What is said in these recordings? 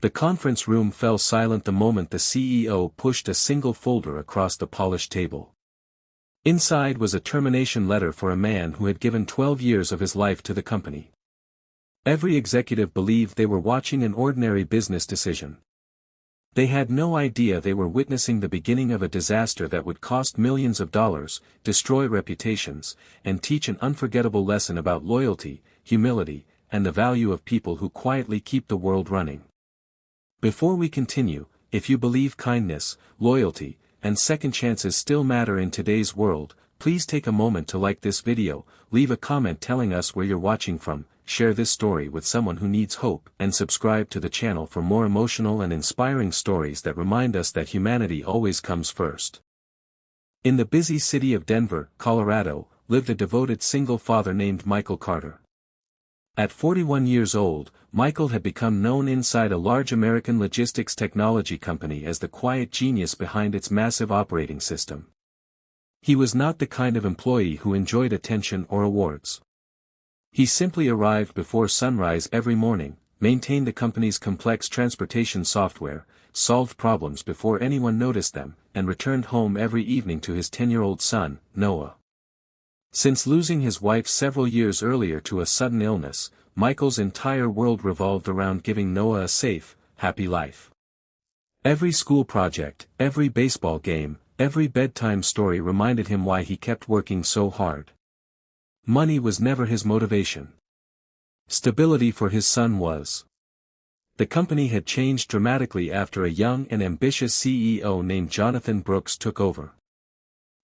The conference room fell silent the moment the CEO pushed a single folder across the polished table. Inside was a termination letter for a man who had given 12 years of his life to the company. Every executive believed they were watching an ordinary business decision. They had no idea they were witnessing the beginning of a disaster that would cost millions of dollars, destroy reputations, and teach an unforgettable lesson about loyalty, humility, and the value of people who quietly keep the world running. Before we continue, if you believe kindness, loyalty, and second chances still matter in today's world, please take a moment to like this video, leave a comment telling us where you're watching from, share this story with someone who needs hope, and subscribe to the channel for more emotional and inspiring stories that remind us that humanity always comes first. In the busy city of Denver, Colorado, lived a devoted single father named Michael Carter. At 41 years old, Michael had become known inside a large American logistics technology company as the quiet genius behind its massive operating system. He was not the kind of employee who enjoyed attention or awards. He simply arrived before sunrise every morning, maintained the company's complex transportation software, solved problems before anyone noticed them, and returned home every evening to his 10-year-old son, Noah. Since losing his wife several years earlier to a sudden illness, Michael's entire world revolved around giving Noah a safe, happy life. Every school project, every baseball game, every bedtime story reminded him why he kept working so hard. Money was never his motivation. Stability for his son was. The company had changed dramatically after a young and ambitious CEO named Jonathan Brooks took over.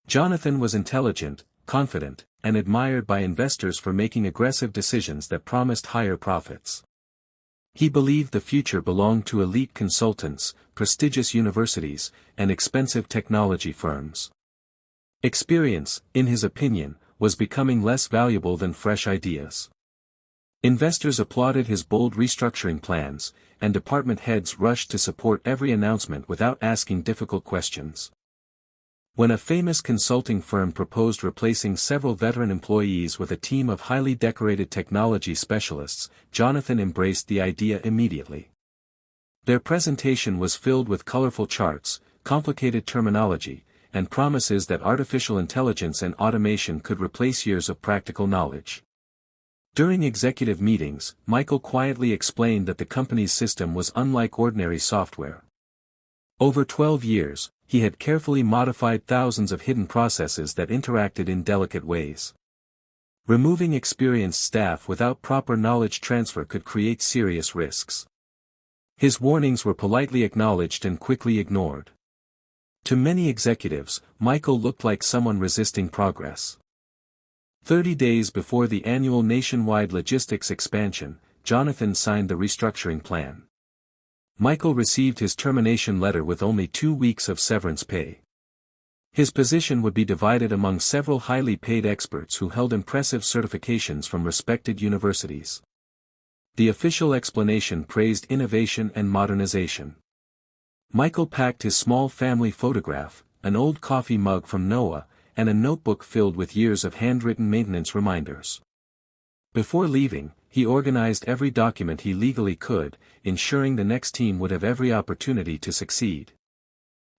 Jonathan was intelligent, confident, and admired by investors for making aggressive decisions that promised higher profits. He believed the future belonged to elite consultants, prestigious universities, and expensive technology firms. Experience, in his opinion, was becoming less valuable than fresh ideas. Investors applauded his bold restructuring plans, and department heads rushed to support every announcement without asking difficult questions. When a famous consulting firm proposed replacing several veteran employees with a team of highly decorated technology specialists, Jonathan embraced the idea immediately. Their presentation was filled with colorful charts, complicated terminology, and promises that artificial intelligence and automation could replace years of practical knowledge. During executive meetings, Michael quietly explained that the company's system was unlike ordinary software. Over 12 years, he had carefully modified thousands of hidden processes that interacted in delicate ways. Removing experienced staff without proper knowledge transfer could create serious risks. His warnings were politely acknowledged and quickly ignored. To many executives, Michael looked like someone resisting progress. 30 days before the annual nationwide logistics expansion, Jonathan signed the restructuring plan. Michael received his termination letter with only 2 weeks of severance pay. His position would be divided among several highly paid experts who held impressive certifications from respected universities. The official explanation praised innovation and modernization. Michael packed his small family photograph, an old coffee mug from Noah, and a notebook filled with years of handwritten maintenance reminders. Before leaving, he organized every document he legally could, ensuring the next team would have every opportunity to succeed.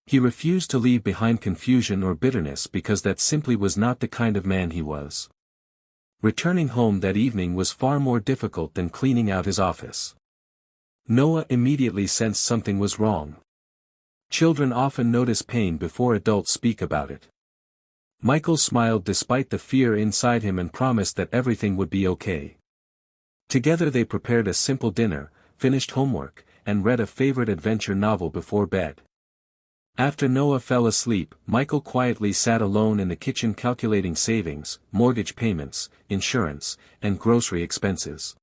He refused to leave behind confusion or bitterness because that simply was not the kind of man he was. Returning home that evening was far more difficult than cleaning out his office. Noah immediately sensed something was wrong. Children often notice pain before adults speak about it. Michael smiled despite the fear inside him and promised that everything would be okay. Together they prepared a simple dinner, finished homework, and read a favorite adventure novel before bed. After Noah fell asleep, Michael quietly sat alone in the kitchen calculating savings, mortgage payments, insurance, and grocery expenses.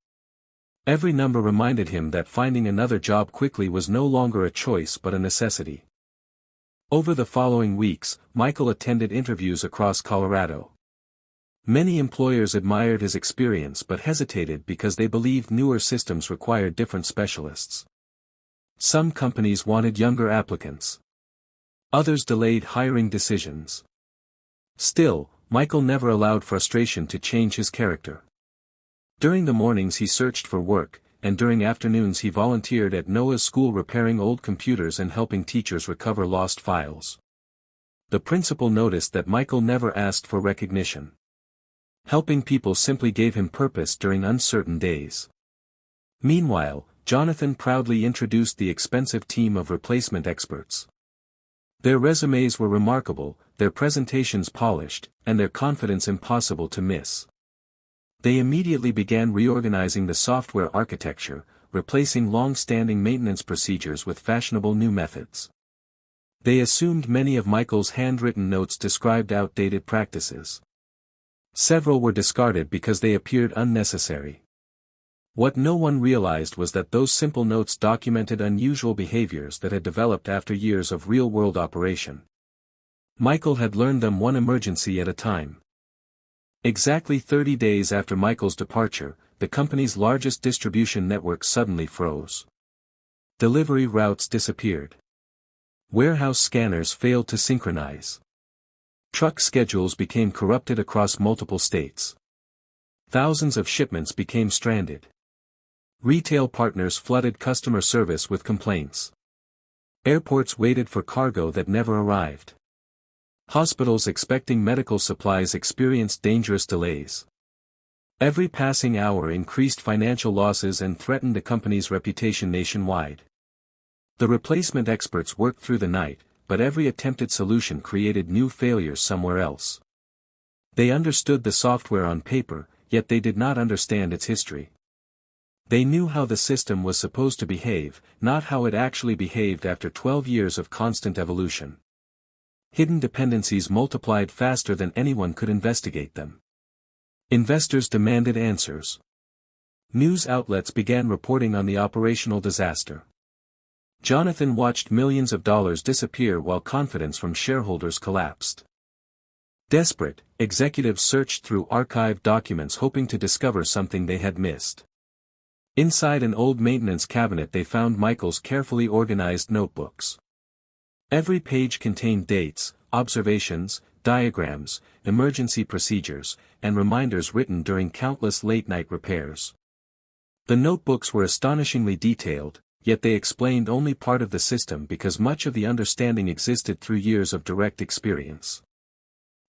Every number reminded him that finding another job quickly was no longer a choice but a necessity. Over the following weeks, Michael attended interviews across Colorado. Many employers admired his experience but hesitated because they believed newer systems required different specialists. Some companies wanted younger applicants. Others delayed hiring decisions. Still, Michael never allowed frustration to change his character. During the mornings he searched for work, and during afternoons he volunteered at Noah's school repairing old computers and helping teachers recover lost files. The principal noticed that Michael never asked for recognition. Helping people simply gave him purpose during uncertain days. Meanwhile, Jonathan proudly introduced the expensive team of replacement experts. Their resumes were remarkable, their presentations polished, and their confidence impossible to miss. They immediately began reorganizing the software architecture, replacing long-standing maintenance procedures with fashionable new methods. They assumed many of Michael's handwritten notes described outdated practices. Several were discarded because they appeared unnecessary. What no one realized was that those simple notes documented unusual behaviors that had developed after years of real-world operation. Michael had learned them one emergency at a time. Exactly 30 days after Michael's departure, the company's largest distribution network suddenly froze. Delivery routes disappeared. Warehouse scanners failed to synchronize. Truck schedules became corrupted across multiple states. Thousands of shipments became stranded. Retail partners flooded customer service with complaints. Airports waited for cargo that never arrived. Hospitals expecting medical supplies experienced dangerous delays. Every passing hour increased financial losses and threatened the company's reputation nationwide. The replacement experts worked through the night, but every attempted solution created new failures somewhere else. They understood the software on paper, yet they did not understand its history. They knew how the system was supposed to behave, not how it actually behaved after 12 years of constant evolution. Hidden dependencies multiplied faster than anyone could investigate them. Investors demanded answers. News outlets began reporting on the operational disaster. Jonathan watched millions of dollars disappear while confidence from shareholders collapsed. Desperate, executives searched through archived documents hoping to discover something they had missed. Inside an old maintenance cabinet they found Michael's carefully organized notebooks. Every page contained dates, observations, diagrams, emergency procedures, and reminders written during countless late-night repairs. The notebooks were astonishingly detailed, yet they explained only part of the system because much of the understanding existed through years of direct experience.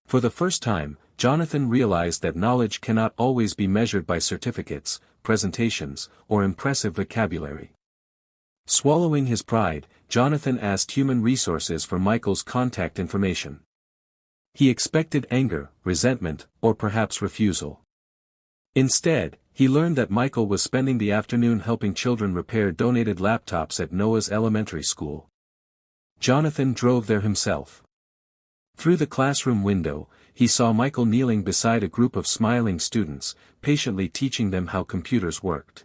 For the first time, Jonathan realized that knowledge cannot always be measured by certificates, presentations, or impressive vocabulary. Swallowing his pride, Jonathan asked human resources for Michael's contact information. He expected anger, resentment, or perhaps refusal. Instead, he learned that Michael was spending the afternoon helping children repair donated laptops at Noah's elementary school. Jonathan drove there himself. Through the classroom window, he saw Michael kneeling beside a group of smiling students, patiently teaching them how computers worked.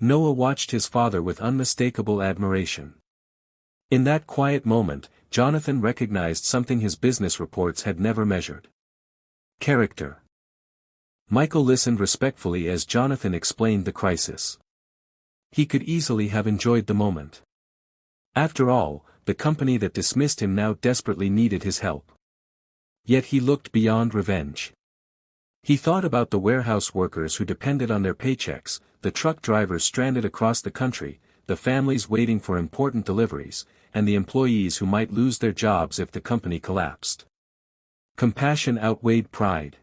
Noah watched his father with unmistakable admiration. In that quiet moment, Jonathan recognized something his business reports had never measured. Character. Michael listened respectfully as Jonathan explained the crisis. He could easily have enjoyed the moment. After all, the company that dismissed him now desperately needed his help. Yet he looked beyond revenge. He thought about the warehouse workers who depended on their paychecks, the truck drivers stranded across the country, the families waiting for important deliveries, and the employees who might lose their jobs if the company collapsed. Compassion outweighed pride.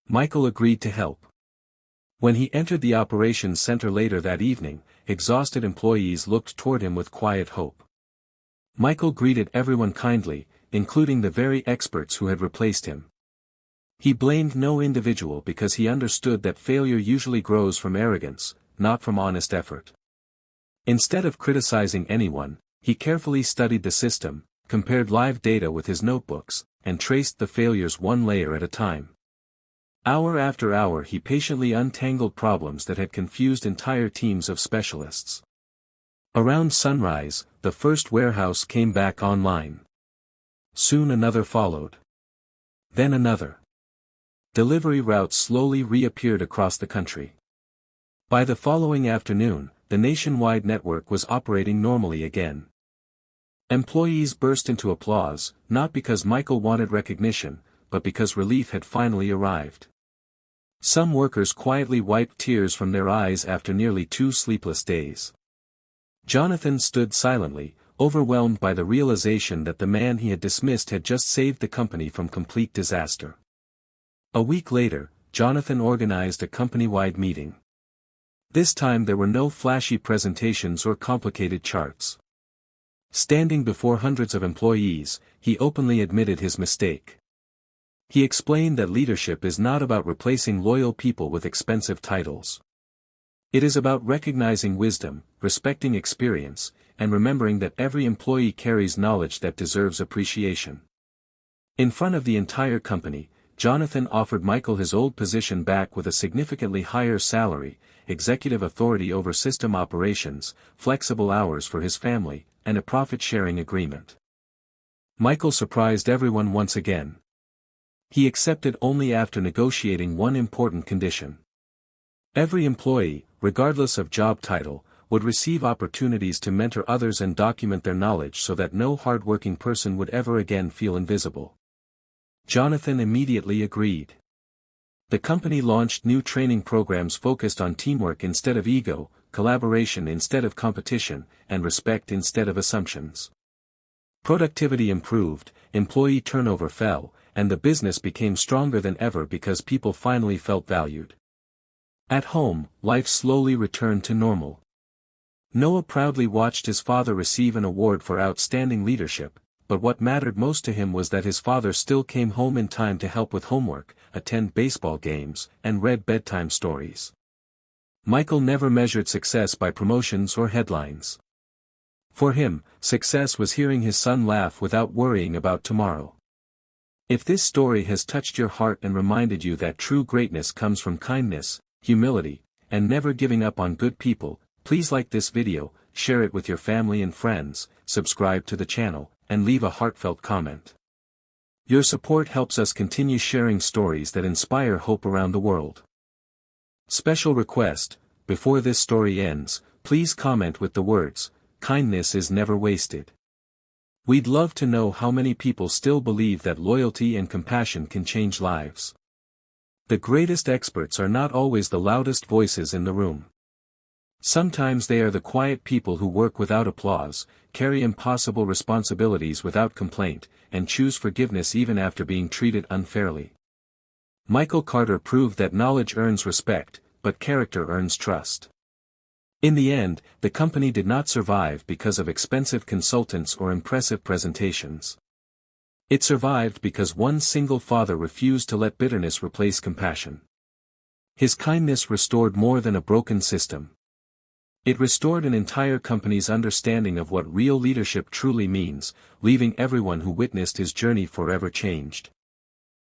Michael agreed to help. When he entered the operations center later that evening, exhausted employees looked toward him with quiet hope. Michael greeted everyone kindly, including the very experts who had replaced him. He blamed no individual because he understood that failure usually grows from arrogance, not from honest effort. Instead of criticizing anyone, he carefully studied the system, compared live data with his notebooks, and traced the failures one layer at a time. Hour after hour he patiently untangled problems that had confused entire teams of specialists. Around sunrise, the first warehouse came back online. Soon another followed. Then another. Delivery routes slowly reappeared across the country. By the following afternoon, the nationwide network was operating normally again. Employees burst into applause, not because Michael wanted recognition, but because relief had finally arrived. Some workers quietly wiped tears from their eyes after nearly 2 sleepless days. Jonathan stood silently, overwhelmed by the realization that the man he had dismissed had just saved the company from complete disaster. A week later, Jonathan organized a company-wide meeting. This time there were no flashy presentations or complicated charts. Standing before hundreds of employees, he openly admitted his mistake. He explained that leadership is not about replacing loyal people with expensive titles. It is about recognizing wisdom, respecting experience, and remembering that every employee carries knowledge that deserves appreciation. In front of the entire company, Jonathan offered Michael his old position back with a significantly higher salary, executive authority over system operations, flexible hours for his family, and a profit-sharing agreement. Michael surprised everyone once again. He accepted only after negotiating one important condition. Every employee, regardless of job title, would receive opportunities to mentor others and document their knowledge so that no hard-working person would ever again feel invisible. Jonathan immediately agreed. The company launched new training programs focused on teamwork instead of ego, collaboration instead of competition, and respect instead of assumptions. Productivity improved, employee turnover fell, and the business became stronger than ever because people finally felt valued. At home, life slowly returned to normal. Noah proudly watched his father receive an award for outstanding leadership, but what mattered most to him was that his father still came home in time to help with homework, attend baseball games, and read bedtime stories. Michael never measured success by promotions or headlines. For him, success was hearing his son laugh without worrying about tomorrow. If this story has touched your heart and reminded you that true greatness comes from kindness, humility, and never giving up on good people, please like this video, share it with your family and friends, subscribe to the channel, and leave a heartfelt comment. Your support helps us continue sharing stories that inspire hope around the world. Special request, before this story ends, please comment with the words, "Kindness is never wasted." We'd love to know how many people still believe that loyalty and compassion can change lives. The greatest experts are not always the loudest voices in the room. Sometimes they are the quiet people who work without applause, carry impossible responsibilities without complaint, and choose forgiveness even after being treated unfairly. Michael Carter proved that knowledge earns respect, but character earns trust. In the end, the company did not survive because of expensive consultants or impressive presentations. It survived because one single father refused to let bitterness replace compassion. His kindness restored more than a broken system. It restored an entire company's understanding of what real leadership truly means, leaving everyone who witnessed his journey forever changed.